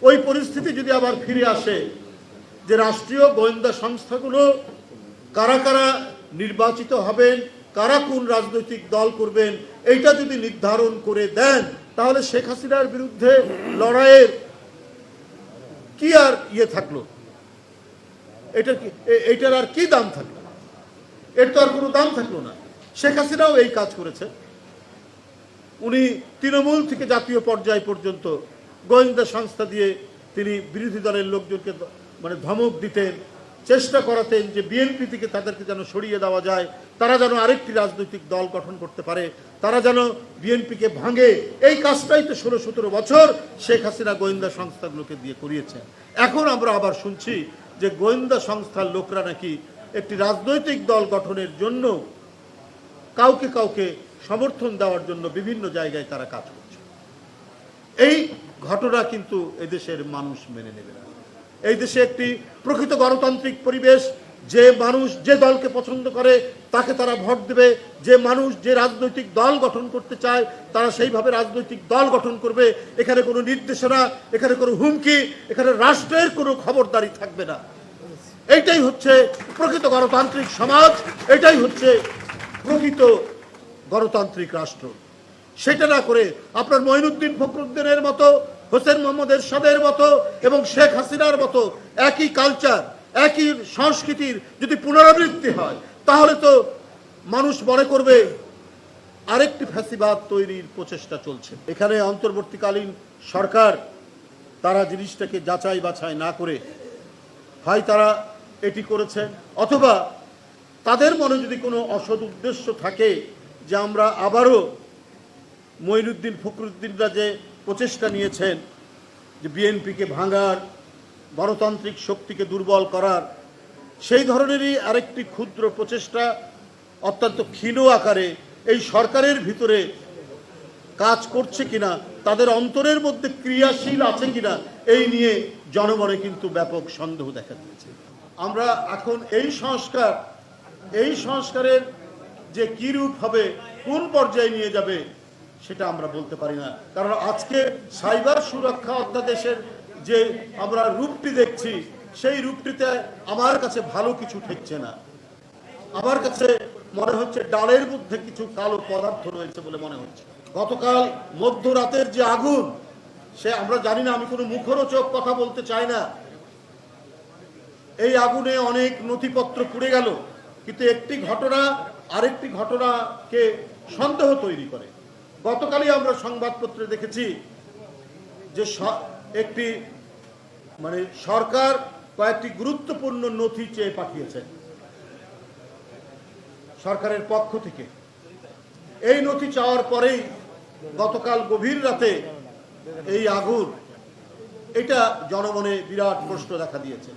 ওই পরিস্থিতি যদি আবার ফিরে আসে যে রাষ্ট্রীয় গোয়েন্দা সংস্থাগুলো কারা কারা নির্বাচিত হবেন, কারা কোন রাজনৈতিক দল করবেন, এইটা যদি নির্ধারণ করে দেন, তাহলে শেখ হাসিনার বিরুদ্ধে লড়াইয়ের কি আর থাকলো? এটার আর কি দাম থাকলো? এর তো আর কোনো দাম থাকলো না। শেখ হাসিনাও এই কাজ করেছে। উনি তৃণমূল থেকে জাতীয় পর্যায় পর্যন্ত গোয়েন্দা সংস্থা দিয়ে তিনি বিরোধী দলের লোকজনকে ধমক দিতেন, চেষ্টা করাতেন যে বিএনপি থেকে তাদেরকে যেন সরিয়ে দেওয়া যায়, তারা যেন আরেকটি রাজনৈতিক দল গঠন করতে পারে, তারা যেন বিএনপিকে ভাঙে। এই কাজটাই তো 16-17 বছর শেখ হাসিনা গোয়েন্দা সংস্থাগুলোকে দিয়ে করিয়েছেন। এখন আমরা আবার শুনছি যে গোয়েন্দা সংস্থার লোকরা নাকি একটি রাজনৈতিক দল গঠনের জন্য কাউকে কাউকে সমর্থন দেওয়ার জন্য বিভিন্ন জায়গায় তারা কাজ করছে। এই ঘটনা কিন্তু এদেশের মানুষ মেনে নেবে না। এই দেশে একটি প্রকৃত গণতান্ত্রিক পরিবেশ, যে মানুষ যে দলকে পছন্দ করে তাকে তারা ভোট দেবে, যে মানুষ যে রাজনৈতিক দল গঠন করতে চায় তারা সেইভাবে রাজনৈতিক দল গঠন করবে। এখানে কোনো নির্দেশনা, এখানে কোনো হুমকি, এখানে রাষ্ট্রের কোনো খবরদারি থাকবে না। এইটাই হচ্ছে প্রকৃত গণতান্ত্রিক সমাজ, এটাই হচ্ছে প্রকৃত গণতান্ত্রিক রাষ্ট্র। সেটা না করে আপনার মঈনুদ্দিন ফখরুদ্দিনের মতো, হোসেন মোহাম্মদ এরশাদের মতো এবং শেখ হাসিনার মতো একই কালচার, একই সংস্কৃতির যদি পুনরাবৃত্তি হয়, তাহলে তো মানুষ মনে করবে আরেকটি ফ্যাসিবাদ তৈরির প্রচেষ্টা চলছে। এখানে অন্তর্বর্তীকালীন সরকার তারা জিনিসটাকে যাচাই বাছাই না করে হয় তারা এটি করেছে, অথবা তাদের মনে যদি কোনো অসৎ উদ্দেশ্য থাকে যে আমরা আবারও মঈনুদ্দিন ফখরুদ্দিনরা যে প্রচেষ্টা নিয়েছেন যে বিএনপিকে ভাঙার, গণতান্ত্রিক শক্তিকে দুর্বল করার, সেই ধরনেরই আরেকটি ক্ষুদ্র প্রচেষ্টা অত্যন্ত ক্ষীণ আকারে এই সরকারের ভিতরে কাজ করছে কিনা, তাদের অন্তরের মধ্যে ক্রিয়াশীল আছে কিনা, এই নিয়ে জনমনে কিন্তু ব্যাপক সন্দেহ দেখা দিয়েছে। আমরা এখন এই সংস্কারের যে কি রূপ হবে, কোন পর্যায়ে নিয়ে যাবে, সেটা আমরা বলতে পারি না। কারণ আজকে সাইবার সুরক্ষা অধ্যাদেশের যে আমরা রূপটি দেখছি, সেই রূপটিতে আমার কাছে ভালো কিছু ঠেকছে না। আমার কাছে মনে হচ্ছে ডালের মধ্যে কিছু কালো পদার্থ রয়েছে বলে মনে হচ্ছে। গতকাল মধ্যরাতের যে আগুন, সে আমরা জানি না, আমি কোনো মুখরোচক কথা বলতে চাই না। এই আগুনে অনেক নথিপত্র পুড়ে গেল, কিন্তু একটি ঘটনা আরেকটি ঘটনাকে সন্দেহ তৈরি করে। গতকালই আমরা সংবাদপত্রে দেখেছি যে একটি সরকার কয়েকটি গুরুত্বপূর্ণ নথি চেয়ে পাঠিয়েছে সরকারের পক্ষ থেকে। এই নথি চাওয়ার পরেই গতকাল গভীর রাতে এই আগুন, এটা জনমনে বিরাট প্রশ্ন দেখা দিয়েছে।